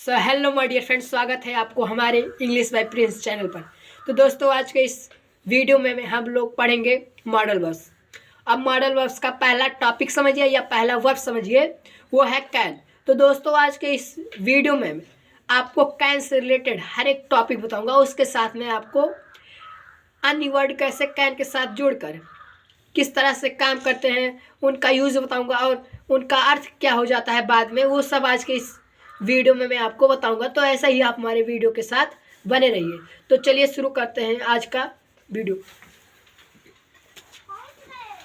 Hello my dear friends, स्वागत है आपको हमारे इंग्लिश बाय प्रिंस चैनल पर। तो दोस्तों, आज के इस वीडियो में हम लोग पढ़ेंगे मॉडल वर्ब्स। अब मॉडल वर्ब्स का पहला टॉपिक समझिए या पहला वर्ब समझिए, वो है कैन। तो दोस्तों, आज के इस वीडियो में आपको कैन से रिलेटेड हर एक टॉपिक बताऊंगा। उसके साथ में आपको अन्य वर्ड कैसे कैन के साथ जोड़कर किस तरह से काम करते हैं उनका यूज़ बताऊंगा और उनका अर्थ क्या हो जाता है बाद में, वो सब आज के इस वीडियो में मैं आपको बताऊंगा। तो ऐसा ही आप हमारे वीडियो के साथ बने रहिए। तो चलिए शुरू करते हैं आज का वीडियो।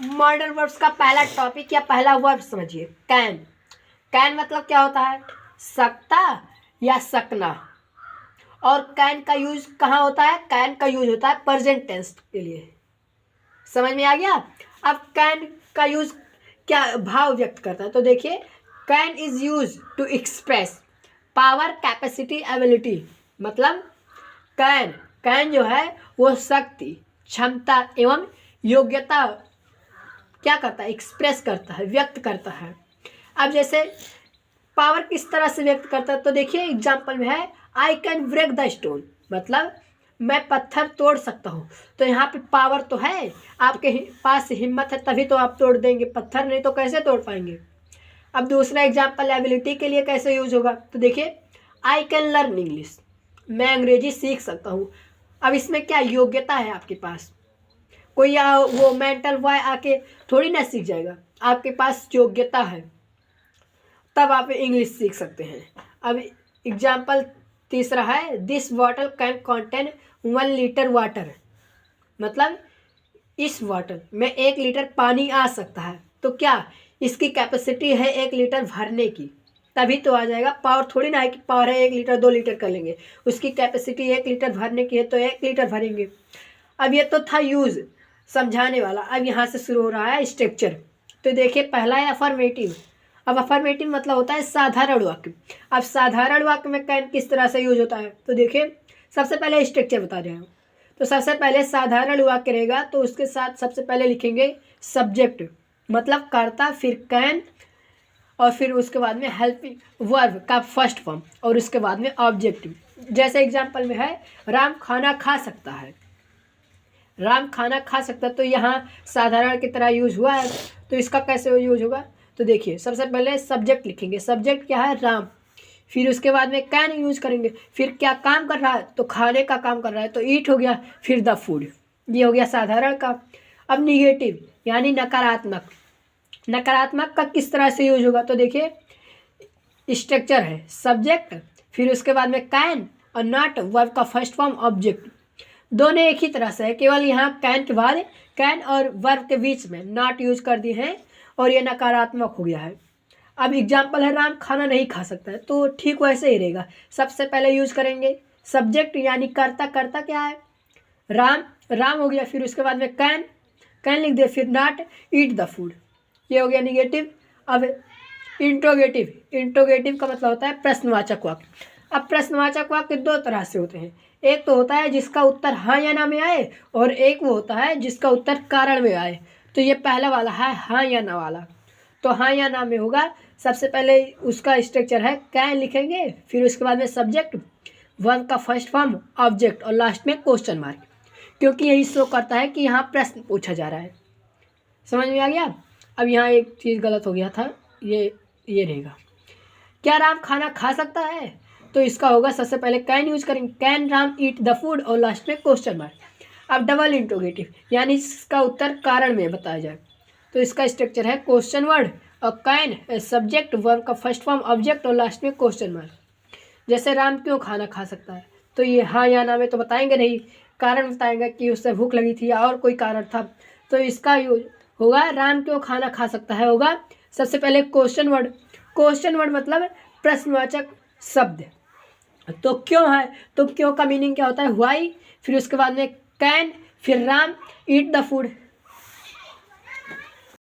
मॉडल वर्ब्स का पहला टॉपिक या पहला वर्ब समझिए, कैन। कैन मतलब क्या होता है? सकता या सकना। और कैन का यूज कहाँ होता है? कैन का यूज होता है प्रेजेंट टेंस के लिए। समझ में आ गया? अब कैन का यूज क्या भाव व्यक्त करता है? तो देखिए, can is use to express power, capacity, ability. मतलब कैन जो है वो शक्ति, क्षमता एवं योग्यता क्या करता है? एक्सप्रेस करता है, व्यक्त करता है। अब जैसे पावर किस तरह से व्यक्त करता है? तो देखिए एग्जाम्पल में है I can break the stone, मतलब मैं पत्थर तोड़ सकता हूँ। तो यहाँ पे पावर तो है, आपके पास हिम्मत है तभी तो आप तोड़ देंगे पत्थर, नहीं तो कैसे तोड़ पाएंगे। अब दूसरा एग्जाम्पल एबिलिटी के लिए कैसे यूज होगा? तो देखिए आई कैन लर्न इंग्लिश, मैं अंग्रेजी सीख सकता हूँ। अब इसमें क्या योग्यता है आपके पास? कोई वो मेंटल बॉय आके थोड़ी ना सीख जाएगा, आपके पास योग्यता है तब आप इंग्लिश सीख सकते हैं। अब एग्जाम्पल तीसरा है this bottle can contain 1 litre water, मतलब इस वाटर में 1 लीटर पानी आ सकता है। तो क्या इसकी कैपेसिटी है 1 लीटर भरने की, तभी तो आ जाएगा। पावर थोड़ी ना है कि पावर है 1 लीटर 2 लीटर कर लेंगे, उसकी कैपेसिटी 1 लीटर भरने की है तो 1 लीटर भरेंगे। अब ये तो था यूज समझाने वाला। अब यहाँ से शुरू हो रहा है स्ट्रक्चर। तो देखिए पहला है अफर्मेटिव। अब अफर्मेटिव मतलब होता है साधारण वाक्य। अब साधारण वाक्य में कैन किस तरह से यूज होता है? तो देखिए सबसे पहले स्ट्रक्चर बता रहे हैं। तो सबसे पहले साधारण वाक्य रहेगा तो उसके साथ सबसे पहले लिखेंगे सब्जेक्ट, मतलब कर्ता, फिर कैन, और फिर उसके बाद में हेल्पिंग वर्ब का फर्स्ट फॉर्म, और उसके बाद में ऑब्जेक्टिव। जैसे एग्जांपल में है राम खाना खा सकता है, राम खाना खा सकता है, तो यहाँ साधारण की तरह यूज हुआ है। तो इसका कैसे यूज होगा? तो देखिए सबसे पहले सब्जेक्ट लिखेंगे, सब्जेक्ट क्या है? राम। फिर उसके बाद में कैन यूज करेंगे, फिर क्या काम कर रहा है? तो खाने का काम कर रहा है, तो ईट हो गया, फिर द फूड, ये हो गया साधारण का। अब निगेटिव यानी नकारात्मक। नकारात्मक का किस तरह से यूज होगा? तो देखिए स्ट्रक्चर है सब्जेक्ट, फिर उसके बाद में कैन और नॉट, वर्ब का फर्स्ट फॉर्म ऑब्जेक्ट। दोनों एक ही तरह से है, केवल यहाँ कैन के बाद कैन और वर्ब के बीच में नॉट यूज कर दी है और ये नकारात्मक हो गया है। अब एग्जाम्पल है राम खाना नहीं खा सकता है, तो ठीक वैसे ही रहेगा। सबसे पहले यूज करेंगे सब्जेक्ट यानी कर्ता। कर्ता क्या है? राम, राम हो गया। फिर उसके बाद में कैन, कैन लिख दिया, फिर नॉट, ईट द फूड, ये हो गया निगेटिव। अब इंट्रोगेटिव, इंट्रोगेटिव का मतलब होता है प्रश्नवाचक वाक्य। अब प्रश्नवाचक वाक्य दो तरह से होते हैं, एक तो होता है जिसका उत्तर हाँ या ना में आए, और एक वो होता है जिसका उत्तर कारण में आए। तो ये पहला वाला है हाँ या ना वाला। तो हाँ या ना में होगा, सबसे पहले उसका स्ट्रक्चर है कैन लिखेंगे, फिर उसके बाद में सब्जेक्ट, वर्ब का फर्स्ट फॉर्म, ऑब्जेक्ट, और लास्ट में क्वेश्चन मार्क, क्योंकि यही शो करता है कि यहाँ प्रश्न पूछा जा रहा है। समझ में आ गया? अब यहाँ एक चीज़ गलत हो गया था, ये रहेगा क्या राम खाना खा सकता है? तो इसका होगा सबसे पहले कैन यूज करेंगे, can Ram eat the food, और लास्ट में क्वेश्चन मार्क। अब डबल इंट्रोगेटिव यानी इसका उत्तर कारण में बताया जाए, तो इसका स्ट्रक्चर है क्वेश्चन वर्ड और कैन सब्जेक्ट, वर्ब का फर्स्ट फॉर्म, ऑब्जेक्ट, और लास्ट में क्वेश्चन मार्क। जैसे राम क्यों खाना खा सकता है? तो ये हाँ या ना में तो बताएंगे नहीं, कारण बताएंगे कि उससे भूख लगी थी या और कोई कारण था। तो इसका यूज होगा राम क्यों खाना खा सकता है, होगा सबसे पहले क्वेश्चन वर्ड। क्वेश्चन वर्ड मतलब प्रश्नवाचक शब्द। तो क्यों है? तो क्यों का मीनिंग क्या होता है? व्हाई। फिर उसके बाद में कैन, फिर राम ईट द फूड,